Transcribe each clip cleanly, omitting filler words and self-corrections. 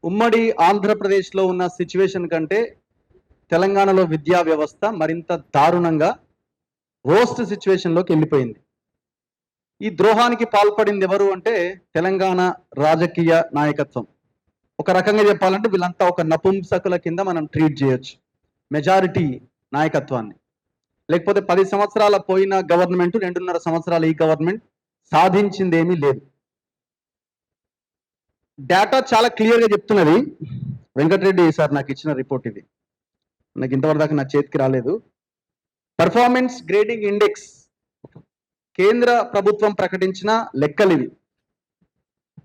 ఉమ్మడి ఆంధ్రప్రదేశ్లో ఉన్న సిచ్యువేషన్ కంటే తెలంగాణలో విద్యా వ్యవస్థ మరింత దారుణంగా వర్స్ట్ సిచ్యువేషన్లోకి వెళ్ళిపోయింది. ఈ ద్రోహానికి పాల్పడింది ఎవరు అంటే తెలంగాణ రాజకీయ నాయకత్వం. ఒక రకంగా చెప్పాలంటే వీళ్ళంతా ఒక నపుంసకుల కింద మనం ట్రీట్ చేయొచ్చు మెజారిటీ నాయకత్వాన్ని. లేకపోతే 10 సంవత్సరాల పోయిన గవర్నమెంట్, 2.5 సంవత్సరాల ఈ గవర్నమెంట్ సాధించిందేమీ లేదు. డేటా చాలా క్లియర్గా చెప్తున్నది. వెంకటరెడ్డి సార్ నాకు ఇచ్చిన రిపోర్ట్ ఇది, నాకు ఇంతవరకు దాకా నా చేతికి రాలేదు. పర్ఫార్మెన్స్ గ్రేడింగ్ ఇండెక్స్ కేంద్ర ప్రభుత్వం ప్రకటించిన లెక్కలు ఇవి.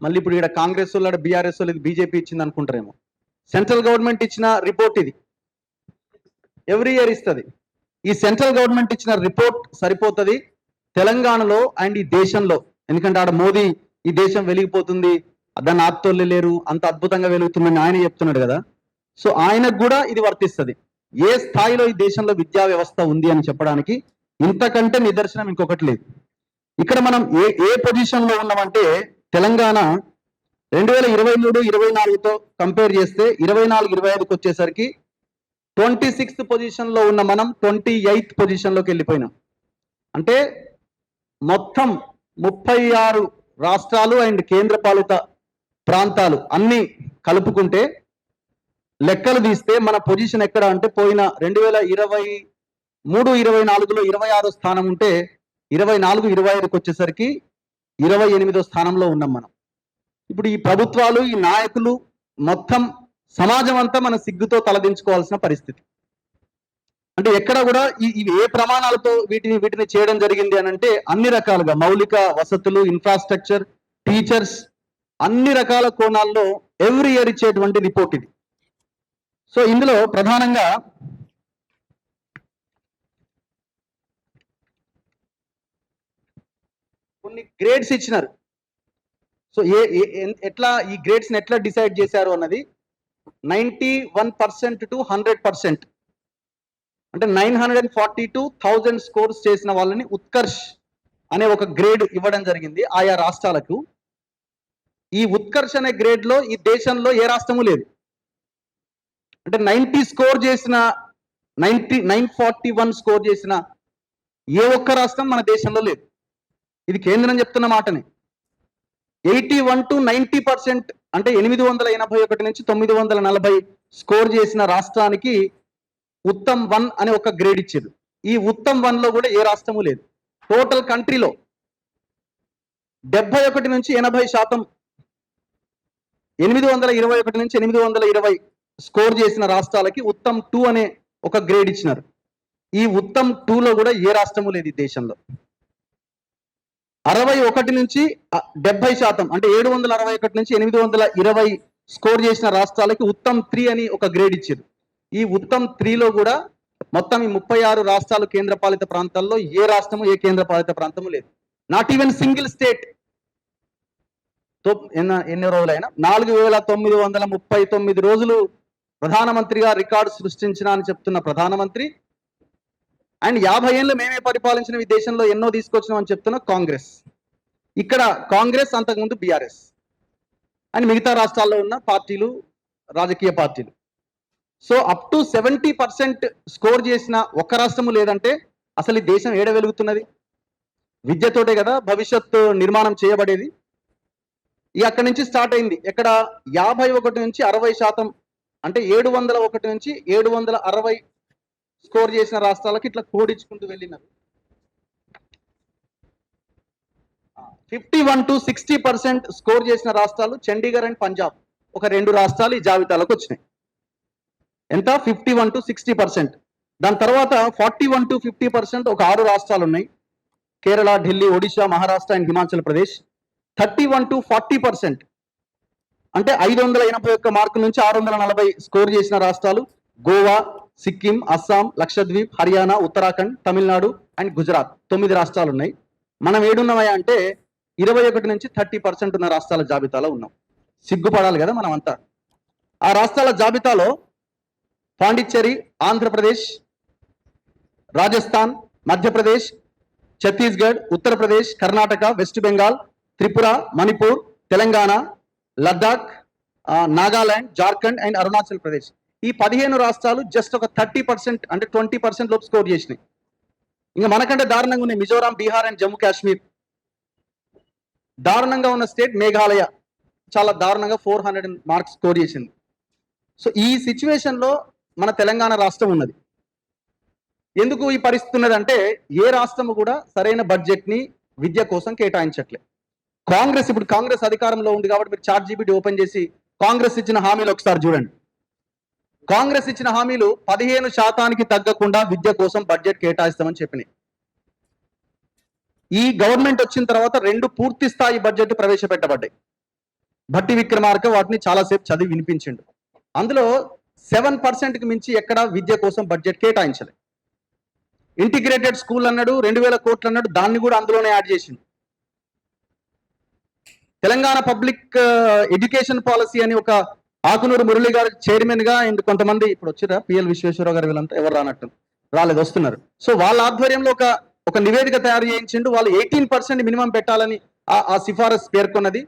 మళ్ళీ ఇప్పుడు ఇక్కడ కాంగ్రెస్ వాళ్ళు, బీఆర్ఎస్ వాళ్ళు, ఇది బీజేపీ ఇచ్చింది అనుకుంటారేమో. సెంట్రల్ గవర్నమెంట్ ఇచ్చిన రిపోర్ట్ ఇది, ఎవ్రీ ఇయర్ ఇస్తుంది. ఈ సెంట్రల్ గవర్నమెంట్ ఇచ్చిన రిపోర్ట్ సరిపోతుంది తెలంగాణలో అండ్ ఈ దేశంలో. ఎందుకంటే ఆడ మోదీ ఈ దేశం వెలిగిపోతుంది, దాన్ని ఆత్తోళ్ళు లేరు, అంత అద్భుతంగా వెలుగుతుందని ఆయన చెప్తున్నాడు కదా. సో ఆయనకు కూడా ఇది వర్తిస్తుంది. ఏ స్థాయిలో ఈ దేశంలో విద్యా వ్యవస్థ ఉంది అని చెప్పడానికి ఇంతకంటే నిదర్శనం ఇంకొకటి లేదు. ఇక్కడ మనం ఏ పొజిషన్ లో ఉన్నామంటే తెలంగాణ 2023-24తో కంపేర్ చేస్తే 24-25కి వచ్చేసరికి 26th పొజిషన్ లో ఉన్న మనం 28th పొజిషన్లోకి వెళ్ళిపోయినాం. అంటే మొత్తం 36 రాష్ట్రాలు అండ్ కేంద్రపాలిత ప్రాంతాలు అన్ని కలుపుకుంటే లెక్కలు తీస్తే మన పొజిషన్ ఎక్కడ అంటే పోయిన 2023-24లో 26వ స్థానం ఉంటే 24-25కి వచ్చేసరికి 28వ స్థానంలో ఉన్నాం మనం. ఇప్పుడు ఈ ప్రభుత్వాలు, ఈ నాయకులు, మొత్తం సమాజం అంతా మన సిగ్గుతో తలదించుకోవాల్సిన పరిస్థితి. అంటే ఎక్కడ కూడా ఇవి ఏ ప్రమాణాలతో వీటిని చేయడం జరిగింది అని అంటే అన్ని రకాలుగా మౌలిక వసతులు, ఇన్ఫ్రాస్ట్రక్చర్, టీచర్స్, అన్ని రకాల కోణాల్లో ఎవ్రీ ఇయర్ ఇచ్చేటువంటి రిపోర్ట్ ఇది. సో ఇందులో ప్రధానంగా కొన్ని గ్రేడ్స్ ఇచ్చినారు. సో ఎట్లా ఈ గ్రేడ్స్ ని ఎట్లా డిసైడ్ చేశారు అన్నది 91% to 100%, అంటే 942,000 స్కోర్స్ చేసిన వాళ్ళని ఉత్కర్ష్ అనే ఒక గ్రేడ్ ఇవ్వడం జరిగింది ఆయా రాష్ట్రాలకు. ఈ ఉత్కర్ష్ అనే గ్రేడ్ లో ఈ దేశంలో ఏ రాష్ట్రము లేదు. అంటే 90 స్కోర్ చేసిన 941 స్కోర్ చేసిన ఏ ఒక్క రాష్ట్రం మన దేశంలో లేదు. ఇది కేంద్రం చెప్తున్న మాటనే. 81 to 90%, అంటే 881 నుంచి 940 స్కోర్ చేసిన రాష్ట్రానికి ఉత్తమ్ 1 అనే ఒక గ్రేడ్ ఇచ్చారు. ఈ ఉత్తమ్ 1లో కూడా ఏ రాష్ట్రము లేదు. టోటల్ కంట్రీలో 71 నుంచి 80%, 821 నుంచి 820 స్కోర్ చేసిన రాష్ట్రాలకి ఉత్తమ్ 2 అనే ఒక గ్రేడ్ ఇచ్చినారు. ఈ ఉత్తమ్ 2లో కూడా ఏ రాష్ట్రము లేదు ఈ దేశంలో. 61 నుంచి 70%, అంటే 761 నుంచి 820 స్కోర్ చేసిన రాష్ట్రాలకి ఉత్తమ్ 3 అని ఒక గ్రేడ్ ఇచ్చారు. ఈ ఉత్తమ్ 3లో కూడా మొత్తం ఈ 36 రాష్ట్రాలు, కేంద్రపాలిత ప్రాంతాల్లో ఏ రాష్ట్రము, ఏ కేంద్రపాలిత ప్రాంతము లేదు. Not even single state. ఎన్ని రోజులైనా 4939 రోజులు ప్రధానమంత్రిగా రికార్డు సృష్టించిన అని చెప్తున్న ప్రధానమంత్రి, అండ్ 50 ఏళ్ళు మేమే పరిపాలించిన ఈ దేశంలో ఎన్నో తీసుకొచ్చినాం అని చెప్తున్న కాంగ్రెస్. ఇక్కడ కాంగ్రెస్, అంతకుముందు బీఆర్ఎస్ అని మిగతా రాష్ట్రాల్లో ఉన్న పార్టీలు, రాజకీయ పార్టీలు. సో అప్ టు 70% స్కోర్ చేసిన ఒక్క రాష్ట్రము లేదంటే అసలు ఈ దేశం ఏడ వెలుగుతున్నది? విద్యతోటే కదా భవిష్యత్తు నిర్మాణం చేయబడేది. అక్కడి నుంచి స్టార్ట్ అయింది. ఎక్కడ 51 నుంచి 60%, అంటే 701 నుంచి 760 స్కోర్ చేసిన రాష్ట్రాలకి ఇట్లా కోడించుకుంటూ వెళ్ళినారు. 51 to 60% స్కోర్ చేసిన రాష్ట్రాలు చండీగఢ్ అండ్ పంజాబ్, ఒక 2 రాష్ట్రాలు ఈ జాబితాలోకి వచ్చినాయి. ఎంత? 51 to 60%. దాని తర్వాత 41 to 50% ఒక 6 రాష్ట్రాలు ఉన్నాయి. కేరళ, ఢిల్లీ, ఒడిశా, మహారాష్ట్ర అండ్ హిమాచల్ ప్రదేశ్. 31 to 40%, అంటే 581 మార్కుల నుంచి 640 స్కోర్ చేసిన రాష్ట్రాలు గోవా, సిక్కిం, అస్సాం, లక్షద్వీప్, హర్యానా, ఉత్తరాఖండ్, తమిళనాడు అండ్ గుజరాత్. 9 రాష్ట్రాలు ఉన్నాయి. మనం ఏడున్నామయ్యా అంటే 21 నుంచి 30% ఉన్న రాష్ట్రాల జాబితాలో ఉన్నాం. సిగ్గుపడాలి కదా మనం అంతా. ఆ రాష్ట్రాల జాబితాలో పాండిచ్చేరి, ఆంధ్రప్రదేశ్, రాజస్థాన్, మధ్యప్రదేశ్, ఛత్తీస్గఢ్, ఉత్తరప్రదేశ్, కర్ణాటక, వెస్ట్ బెంగాల్, త్రిపుర, మణిపూర్, తెలంగాణ, లద్దాఖ్, నాగాలాండ్, జార్ఖండ్ అండ్ అరుణాచల్ ప్రదేశ్. ఈ 15 రాష్ట్రాలు జస్ట్ ఒక 30% అంటే 20% లోపు స్కోర్ చేసినాయి. ఇంకా మనకంటే దారుణంగా ఉన్నాయి మిజోరాం, బీహార్ అండ్ జమ్మూ కాశ్మీర్. దారుణంగా ఉన్న స్టేట్ మేఘాలయ, చాలా దారుణంగా 400 మార్క్స్ స్కోర్ చేసింది. సో ఈ సిచ్యువేషన్ లో మన తెలంగాణ రాష్ట్రం ఉన్నది. ఎందుకు ఈ పరిస్థితి ఉన్నదంటే ఏ రాష్ట్రము కూడా సరైన బడ్జెట్ ని విద్య కోసం కేటాయించట్లే. ఇప్పుడు కాంగ్రెస్ అధికారంలో ఉంది కాబట్టి మీరు చాట్ జీపీటీ ఓపెన్ చేసి కాంగ్రెస్ ఇచ్చిన హామీలు ఒకసారి చూడండి. కాంగ్రెస్ ఇచ్చిన హామీలు 15% తగ్గకుండా విద్య కోసం బడ్జెట్ కేటాయిస్తామని చెప్పినాయి. ఈ గవర్నమెంట్ వచ్చిన తర్వాత 2 పూర్తి స్థాయి బడ్జెట్ ప్రవేశపెట్టబడ్డాయి. భట్టి విక్రమార్క వాటిని చాలాసేపు చదివి వినిపించిండు. అందులో 7%కి మించి ఎక్కడ విద్య కోసం బడ్జెట్ కేటాయించలేదు. ఇంటిగ్రేటెడ్ స్కూల్ అన్నాడు, 2000 కోట్లు అన్నాడు, దాన్ని కూడా అందులోనే యాడ్ చేసిండు. తెలంగాణ పబ్లిక్ ఎడ్యుకేషన్ పాలసీ అని ఒక ఆకునూరు మురళి గారు చైర్మన్ గా అండ్ కొంతమంది ఇప్పుడు వచ్చిరా పిఎల్ విశ్వేశ్వరరావు గారు, వీళ్ళంతా ఎవరు రానట్టు రాలేదు, వస్తున్నారు. సో వాళ్ళ ఆధ్వర్యంలో ఒక నివేదిక తయారు చేయించిండు. వాళ్ళు 18% మినిమం పెట్టాలని ఆ సిఫారసు పేర్కొన్నది.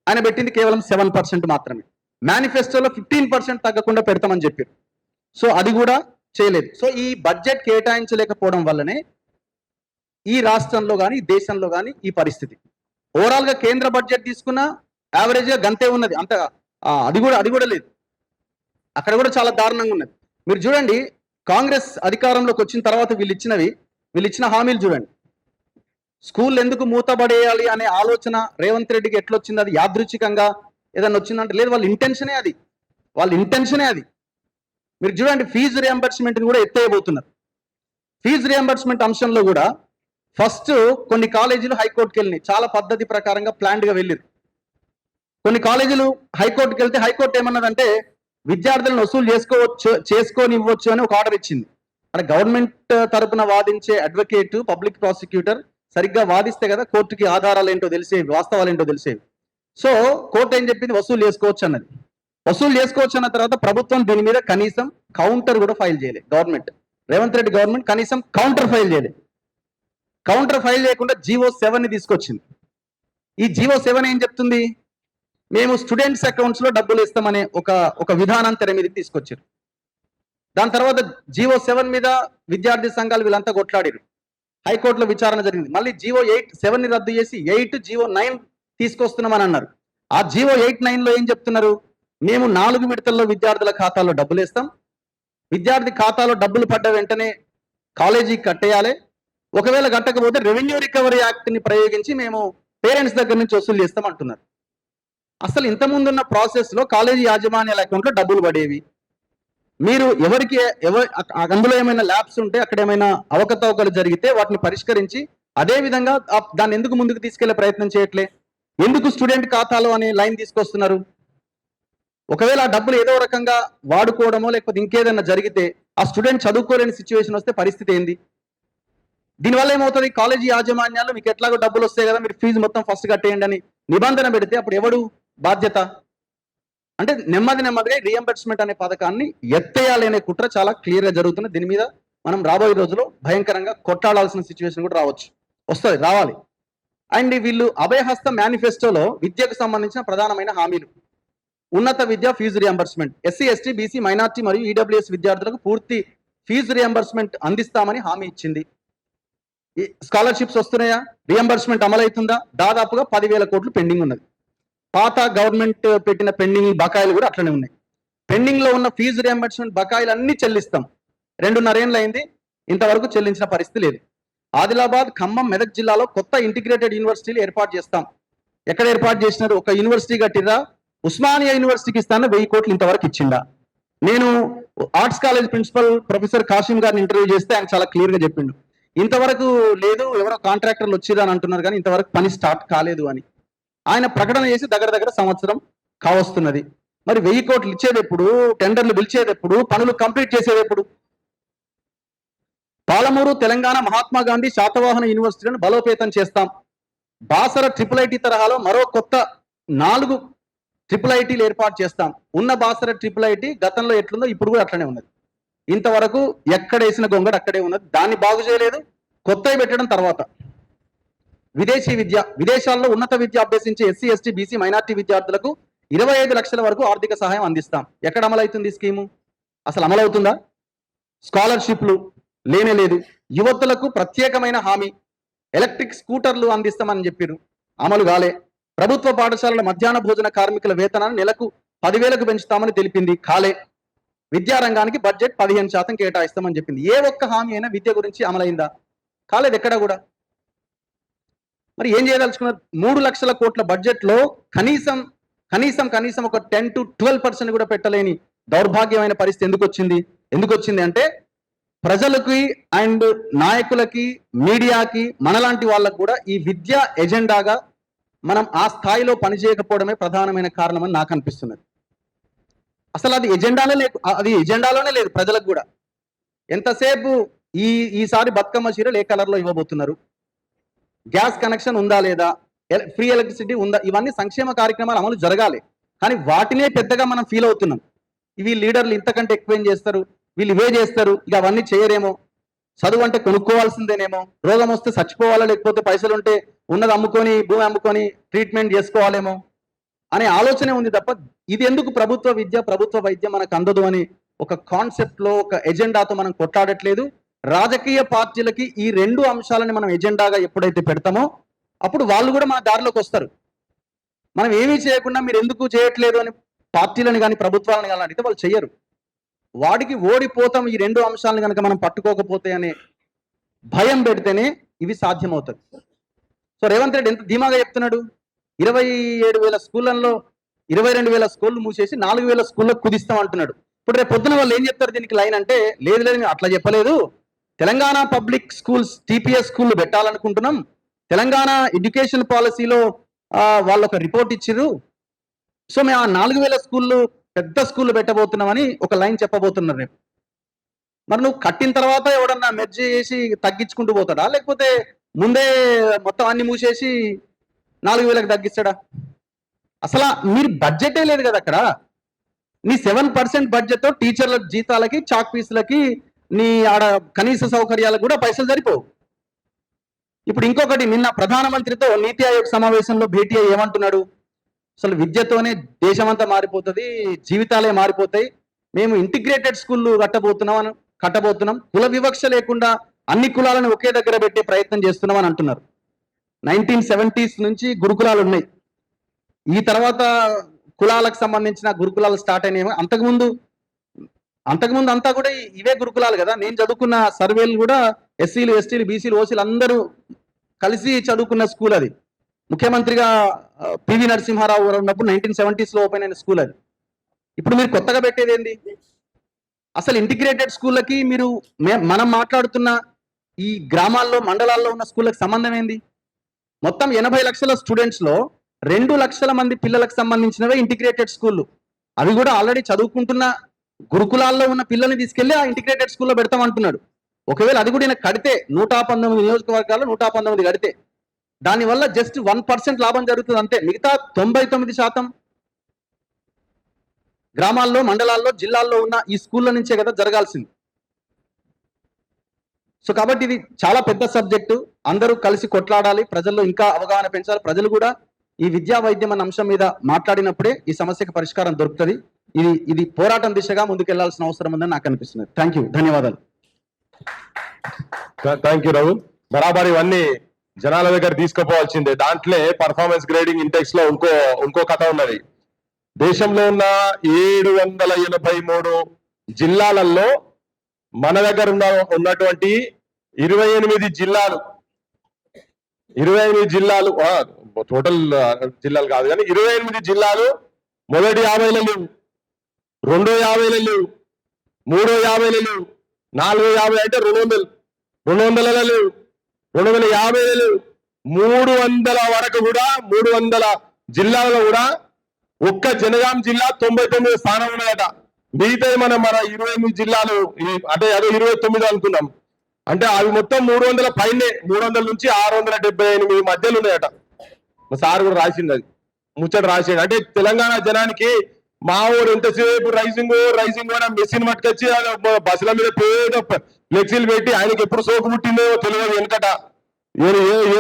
ఆయన పెట్టింది కేవలం 7% మాత్రమే. మేనిఫెస్టోలో 15% తగ్గకుండా పెడతామని చెప్పారు. సో అది కూడా చేయలేదు. సో ఈ బడ్జెట్ కేటాయించలేకపోవడం వల్లనే ఈ రాష్ట్రంలో కానీ దేశంలో కానీ ఈ పరిస్థితి. ఓవరాల్ గా కేంద్ర బడ్జెట్ తీసుకున్న యావరేజ్ గా గంతే ఉన్నది, అంత అది కూడా లేదు. అక్కడ కూడా చాలా దారుణంగా ఉన్నది. మీరు చూడండి, కాంగ్రెస్ అధికారంలోకి వచ్చిన తర్వాత వీళ్ళు ఇచ్చిన హామీలు చూడండి. స్కూల్ ఎందుకు మూతబడేయాలి అనే ఆలోచన రేవంత్ రెడ్డికి ఎట్లొచ్చింది? అది యాదృచ్ఛికంగా ఏదన్నా వచ్చిందంటే లేదు, వాళ్ళ ఇంటెన్షనే అది. మీరు చూడండి, ఫీజు రియంబర్స్మెంట్ కూడా ఎత్తేయబోతున్నారు. ఫీజు రియంబర్స్మెంట్ అంశంలో కూడా ఫస్ట్ కొన్ని కాలేజీలు హైకోర్టుకి వెళ్ళినాయి, చాలా పద్ధతి ప్రకారంగా ప్లాన్డ్ గా వెళ్ళారు. కొన్ని కాలేజీలు హైకోర్టుకి వెళ్తే హైకోర్టు ఏమన్నదంటే విద్యార్థులను వసూలు చేసుకోనివ్వచ్చు అని ఒక ఆర్డర్ ఇచ్చింది. అంటే గవర్నమెంట్ తరపున వాదించే అడ్వకేట్, పబ్లిక్ ప్రాసిక్యూటర్ సరిగ్గా వాదిస్తే కదా కోర్టుకి ఆధారాలు ఏంటో తెలిసేవి, వాస్తవాలు ఏంటో తెలిసేవి. సో కోర్టు ఏం చెప్పింది, వసూలు చేసుకోవచ్చు అన్నది. వసూలు చేసుకోవచ్చు అన్న తర్వాత ప్రభుత్వం దీని మీద కనీసం కౌంటర్ కూడా ఫైల్ చేయలేదు. గవర్నమెంట్, రేవంత్ రెడ్డి గవర్నమెంట్ కనీసం కౌంటర్ ఫైల్ చేయలేదు. కౌంటర్ ఫైల్ చేయకుండా జీవో 7ని తీసుకొచ్చింది. ఈ జీవో 7 ఏం చెప్తుంది, మేము స్టూడెంట్స్ అకౌంట్స్ లో డబ్బులు ఇస్తామనే ఒక విధానం తెర మీదకి తీసుకొచ్చారు. దాని తర్వాత జీవో 7 మీద విద్యార్థి సంఘాలు వీళ్ళంతా కొట్లాడారు. హైకోర్టులో విచారణ జరిగింది. మళ్ళీ జీవో 7ని రద్దు చేసి జీవో 9 తీసుకొస్తున్నామని అన్నారు. ఆ జీవో 9లో ఏం చెప్తున్నారు, మేము 4 విడతల్లో విద్యార్థుల ఖాతాలో డబ్బులు వేస్తాం. విద్యార్థి ఖాతాలో డబ్బులు పడ్డ వెంటనే కాలేజీకి కట్టేయాలి. ఒకవేళ కట్టకపోతే రెవెన్యూ రికవరీ యాక్ట్ ని ప్రయోగించి మేము పేరెంట్స్ దగ్గర నుంచి వసూలు చేస్తాం అంటున్నారు. అసలు ఇంతకుముందున్న ప్రాసెస్ లో కాలేజీ యాజమాన్యాల అకౌంట్లో డబ్బులు పడేవి. మీరు అందులో ఏమైనా ల్యాబ్స్ ఉంటే, అక్కడ ఏమైనా అవకతవకలు జరిగితే వాటిని పరిష్కరించి అదే విధంగా దాన్ని ఎందుకు ముందుకు తీసుకెళ్లే ప్రయత్నం చేయట్లే? ఎందుకు స్టూడెంట్ ఖాతాలో అనే లైన్ తీసుకొస్తున్నారు? ఒకవేళ ఆ డబ్బులు ఏదో రకంగా వాడుకోవడమో లేకపోతే ఇంకేదైనా జరిగితే ఆ స్టూడెంట్ చదువుకోలేని సిచ్యువేషన్ వస్తే పరిస్థితి ఏంది? దీనివల్ల ఏమవుతుంది, కాలేజీ యాజమాన్యాలు మీకు ఎట్లాగో డబ్బులు వస్తాయి కదా, మీరు ఫీజు మొత్తం ఫస్ట్ కట్టేయండి అని నిబంధన పెడితే అప్పుడు ఎవడు బాధ్యత? అంటే నెమ్మదిగా రియంబర్స్మెంట్ అనే పథకాన్ని ఎత్తేయాలి అనే కుట్ర చాలా క్లియర్ గా జరుగుతుంది. దీని మీద మనం రాబోయే రోజుల్లో భయంకరంగా కొట్లాడాల్సిన సిచ్యువేషన్ కూడా రావాలి. అండ్ వీళ్ళు అభయహస్త మేనిఫెస్టోలో విద్యకు సంబంధించిన ప్రధానమైన హామీలు, ఉన్నత విద్య fees reimbursement, SC ST BC minority మరియు ఈడబ్ల్యూఎస్ విద్యార్థులకు పూర్తి ఫీజు రియంబర్స్మెంట్ అందిస్తామని హామీ ఇచ్చింది. స్కాలర్షిప్స్ వస్తున్నాయా? రియంబర్స్మెంట్ అమలవుతుందా? దాదాపుగా 10,000 కోట్లు పెండింగ్ ఉన్నది. పాత గవర్నమెంట్ పెట్టిన పెండింగ్ బకాయిలు కూడా అట్లనే ఉన్నాయి. పెండింగ్ లో ఉన్న ఫీజు రియంబర్స్మెంట్ బకాయిలు అన్ని చెల్లిస్తాం. 2.5 ఏళ్ళు అయింది, ఇంతవరకు చెల్లించిన పరిస్థితి లేదు. ఆదిలాబాద్, ఖమ్మం, మెదక్ జిల్లాలో కొత్త ఇంటిగ్రేటెడ్ యూనివర్సిటీలు ఏర్పాటు చేస్తాం. ఎక్కడ ఏర్పాటు చేసినారు? ఒక యూనివర్సిటీ కట్టిరా? ఉస్మానియా యూనివర్సిటీకి ఇస్తాను 1000 కోట్లు ఇంతవరకు ఇచ్చిందా? నేను arts college principal professor Kasim గారిని ఇంటర్వ్యూ చేస్తే ఆయన చాలా క్లియర్ గా చెప్పిండు, ఇంతవరకు లేదు, ఎవరో కాంట్రాక్టర్లు వచ్చిరా అని అంటున్నారు కానీ ఇంతవరకు పని స్టార్ట్ కాలేదు అని ఆయన ప్రకటన చేసి దగ్గర సంవత్సరం కావస్తున్నది. మరి 1000 కోట్లు ఇచ్చేది ఎప్పుడు? టెండర్లు పిలిచేది ఎప్పుడు? పనులు కంప్లీట్ చేసేది ఎప్పుడు? పాలమూరు తెలంగాణ మహాత్మా గాంధీ శాతవాహన యూనివర్సిటీలను బలోపేతం చేస్తాం. బాసర IIIT తరహాలో మరో కొత్త 4 IIITలు ఏర్పాటు చేస్తాం. ఉన్న బాసర IIIT గతంలో ఎట్లుందో ఇప్పుడు కూడా అట్లనే ఉన్నది. ఇంతవరకు ఎక్కడేసిన గొంగడు అక్కడే ఉన్నది. దాన్ని బాగు చేయలేదు, కొత్తవి పెట్టడం తర్వాత. విదేశీ విద్య, విదేశాల్లో ఉన్నత విద్య అభ్యసించే ఎస్సీ ఎస్టీ బీసీ మైనార్టీ విద్యార్థులకు 25 లక్షల వరకు ఆర్థిక సహాయం అందిస్తాం. ఎక్కడ అమలవుతుంది స్కీము? అసలు అమలవుతుందా? స్కాలర్షిప్లు లేనే లేదు. యువతులకు ప్రత్యేకమైన హామీ, ఎలక్ట్రిక్ స్కూటర్లు అందిస్తామని చెప్పారు, అమలు కాలే. ప్రభుత్వ పాఠశాలల మధ్యాహ్న భోజన కార్మికుల వేతనాన్ని నెలకు 10,000కు పెంచుతామని తెలిపింది, కాలే. విద్యారంగానికి బడ్జెట్ 15% కేటాయిస్తామని చెప్పింది. ఏ ఒక్క హామీ అయినా విద్య గురించి అమలైందా? కాలేదు ఎక్కడ కూడా. మరి ఏం చేయదలుచుకున్నారు? 3 లక్షల కోట్ల బడ్జెట్లో కనీసం ఒక 10 to 12% కూడా పెట్టలేని దౌర్భాగ్యమైన పరిస్థితి ఎందుకు వచ్చింది అంటే ప్రజలకి అండ్ నాయకులకి, మీడియాకి, మనలాంటి వాళ్ళకు కూడా ఈ విద్య ఎజెండాగా మనం ఆ స్థాయిలో పనిచేయకపోవడమే ప్రధానమైన కారణం అని నాకు అనిపిస్తున్నది. అసలు అది ఎజెండాలోనే లేదు ప్రజలకు కూడా. ఎంతసేపు ఈసారి బతుకమ్మ చీరలు ఏ కలర్లో ఇవ్వబోతున్నారు, గ్యాస్ కనెక్షన్ ఉందా లేదా, ఫ్రీ ఎలక్ట్రిసిటీ ఉందా, ఇవన్నీ సంక్షేమ కార్యక్రమాలు అమలు జరగాలి. కానీ వాటినే పెద్దగా మనం ఫీల్ అవుతున్నాం. ఇవి లీడర్లు ఇంతకంటే ఎక్కువేం చేస్తారు, వీళ్ళు ఇవే చేస్తారు, ఇక అవన్నీ చేయరేమో, చదువు అంటే కొనుక్కోవాల్సిందేనేమో, రోగం వస్తే చచ్చిపోవాలా, లేకపోతే పైసలు ఉంటే ఉన్నది అమ్ముకొని, భూమి అమ్ముకొని ట్రీట్మెంట్ చేసుకోవాలేమో అనే ఆలోచనే ఉంది తప్ప ఇది ఎందుకు ప్రభుత్వ విద్య, ప్రభుత్వ వైద్యం మనకు అందదు అని ఒక కాన్సెప్ట్లో, ఒక ఎజెండాతో మనం కొట్లాడట్లేదు. రాజకీయ పార్టీలకి ఈ 2 అంశాలని మనం ఎజెండాగా ఎప్పుడైతే పెడతామో అప్పుడు వాళ్ళు కూడా మన దారిలోకి వస్తారు. మనం ఏమీ చేయకుండా మీరు ఎందుకు చేయట్లేదు అని పార్టీలను కానీ ప్రభుత్వాలను కానీ అడిగితే వాళ్ళు చెయ్యరు. వాడికి ఓడిపోతాం ఈ 2 అంశాలను కనుక మనం పట్టుకోకపోతే అనే భయం పెడితేనే ఇవి సాధ్యమవుతుంది. సో రేవంత్ రెడ్డి ఎంత ధీమాగా చెప్తున్నాడు, 27,000 స్కూళ్ళల్లో 22,000 స్కూళ్ళు మూసేసి 4,000 స్కూళ్ళకు కుదిస్తాం అంటున్నాడు. ఇప్పుడు రేపు పొద్దున వాళ్ళు ఏం చెప్తారు దీనికి లైన్ అంటే, లేదు మేము అట్లా చెప్పలేదు, తెలంగాణ పబ్లిక్ స్కూల్స్ టీపీఎస్ స్కూళ్ళు పెట్టాలనుకుంటున్నాం, తెలంగాణ ఎడ్యుకేషన్ పాలసీలో వాళ్ళు ఒక రిపోర్ట్ ఇచ్చిర్రు, సో మేము ఆ 4,000 స్కూళ్ళు పెద్ద స్కూళ్ళు పెట్టబోతున్నామని ఒక లైన్ చెప్పబోతున్నారు రేపు. మరి నువ్వు కట్టిన తర్వాత ఎవడన్నా మెర్జ్ చేసి తగ్గించుకుంటూ పోతాడా, లేకపోతే ముందే మొత్తం అన్ని మూసేసి 4,000కి తగ్గిస్తాడా? అసలు మీరు బడ్జెటే లేదు కదా అక్కడ. నీ 7% బడ్జెట్తో టీచర్ల జీతాలకి, చాక్ పీసులకి, నీ ఆడ కనీస సౌకర్యాలకు కూడా పైసలు సరిపోవు. ఇప్పుడు ఇంకొకటి, నిన్న ప్రధానమంత్రితో నీతి ఆయోగ్ సమావేశంలో భేటీ అయ్యి ఏమంటున్నాడు, అసలు విద్యతోనే దేశమంతా మారిపోతుంది, జీవితాలే మారిపోతాయి, మేము ఇంటిగ్రేటెడ్ స్కూళ్ళు కట్టబోతున్నాం, కుల వివక్ష లేకుండా అన్ని కులాలను ఒకే దగ్గర పెట్టే ప్రయత్నం చేస్తున్నాం అని అంటున్నారు. 1970s నుంచి గురుకులాలు ఉన్నాయి. ఈ తర్వాత కులాలకు సంబంధించిన గురుకులాలు స్టార్ట్ అయినాయి. అంతకుముందు అంతా కూడా ఇవే గురుకులాలు కదా. నేను చదువుకున్న సర్వేలు కూడా ఎస్సీలు, ఎస్టీలు, బీసీలు, ఓసీలు అందరూ కలిసి చదువుకున్న స్కూల్ అది. ముఖ్యమంత్రిగా పివి నరసింహారావు గారు ఉన్నప్పుడు 1970s ఓపెన్ అయిన స్కూల్ అది. ఇప్పుడు మీరు కొత్తగా పెట్టేది ఏంది? అసలు ఇంటిగ్రేటెడ్ స్కూళ్ళకి మనం మాట్లాడుతున్న ఈ గ్రామాల్లో, మండలాల్లో ఉన్న స్కూళ్ళకి సంబంధం ఏంది? మొత్తం 80 లక్షల స్టూడెంట్స్లో 2 లక్షల మంది పిల్లలకు సంబంధించినవే ఇంటిగ్రేటెడ్ స్కూళ్ళు. అవి కూడా ఆల్రెడీ చదువుకుంటున్న గురుకులాల్లో ఉన్న పిల్లల్ని తీసుకెళ్లి ఆ ఇంటిగ్రేటెడ్ స్కూల్లో పెడతామంటున్నాడు. ఒకవేళ అది కూడా కడితే 119 నియోజకవర్గాల్లో 119 కడితే దానివల్ల జస్ట్ 1% లాభం జరుగుతుంది అంతే. మిగతా 99% గ్రామాల్లో, మండలాల్లో, జిల్లాల్లో ఉన్న ఈ స్కూళ్ళ నుంచే కదా జరగాల్సింది. సో కాబట్టి ఇది చాలా పెద్ద సబ్జెక్టు. అందరూ కలిసి కొట్లాడాలి, ప్రజల్లో ఇంకా అవగాహన పెంచాలి. ప్రజలు కూడా ఈ విద్యా వైద్యం అన్న అంశం మీద మాట్లాడినప్పుడే ఈ సమస్యకు పరిష్కారం దొరుకుతుంది. ఇది పోరాటం దిశగా ముందుకెళ్లాల్సిన అవసరం ఉందని నాకు అనిపిస్తుంది. థ్యాంక్ యూ, ధన్యవాదాలు. Thank you Raghu. బరాబర్ ఇవన్నీ జనాల దగ్గర తీసుకుపోవాల్సిందే. దాంట్లో పర్ఫార్మెన్స్ గ్రేడింగ్ ఇండెక్స్ లో ఇంకో కథ ఉన్నది. దేశంలో ఉన్న 783 జిల్లాలలో మన దగ్గర ఉన్నటువంటి 28 జిల్లాలు టోటల్ జిల్లాలు కాదు కానీ 28 జిల్లాలు మొదటి 50లో లేవు, రెండో 50లో లేవు, మూడో 50లో లేవు, 450 అంటే 200 లేవు, 250 లేవు, 300 వరకు కూడా 300 జిల్లాలలో కూడా ఒక్క జనగాం జిల్లా 99 స్థానం ఉన్నాయట. మిగతా మన 28 జిల్లాలు అంటే అదే 29 అనుకున్నాం అంటే అవి మొత్తం 300 పైనే, 300 నుంచి 678 మధ్యలో ఉన్నాయట. మా సార్ కూడా రాసింది, అది ముచ్చట రాసిండు. అంటే తెలంగాణ జనానికి మా ఊరు ఎంతసేపు రైజింగ్ అని మెషిన్ పట్టుకొచ్చి బస్సుల మీద పేద ఫ్లెక్సీలు పెట్టి ఆయనకి ఎప్పుడు సోకు పుట్టిందో తెలియదు వెనకట. ఏ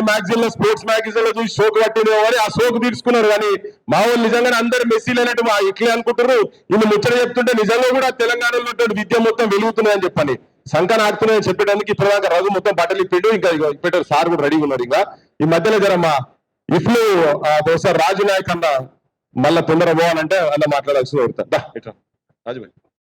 మ్యాగజైన్ లో స్పోర్ట్స్ మ్యాగజైన్ లో చూసి సోకు పట్టిందేమో అని ఆ సోకు తీర్చుకున్నారు. కానీ మా వాళ్ళు నిజంగానే అందరు మెస్సీలు అనేట్టు ఇట్లే అనుకుంటారు. ఇన్ని ముచ్చట చెప్తుంటే నిజంగా కూడా తెలంగాణలో ఉన్నటువంటి విద్య మొత్తం వెలుగుతున్నాయని చెప్పని శంఖ నాకుతున్నాయని చెప్పడానికి ఇప్పటిదాకా రఘు మొత్తం బట్టలు ఇప్పిండు. ఇంకా ఇప్పటి సార్ కూడా రెడీగా ఉన్నారు. ఇంకా ఈ మధ్యలో జరమ్మా ఇఫ్లు ఒకసారి రాజు నాయక్ అన్న మళ్ళా తొందర పోవాలంటే అన్న మాట్లాడాల్సి కోరుతా. రాజుభాయ్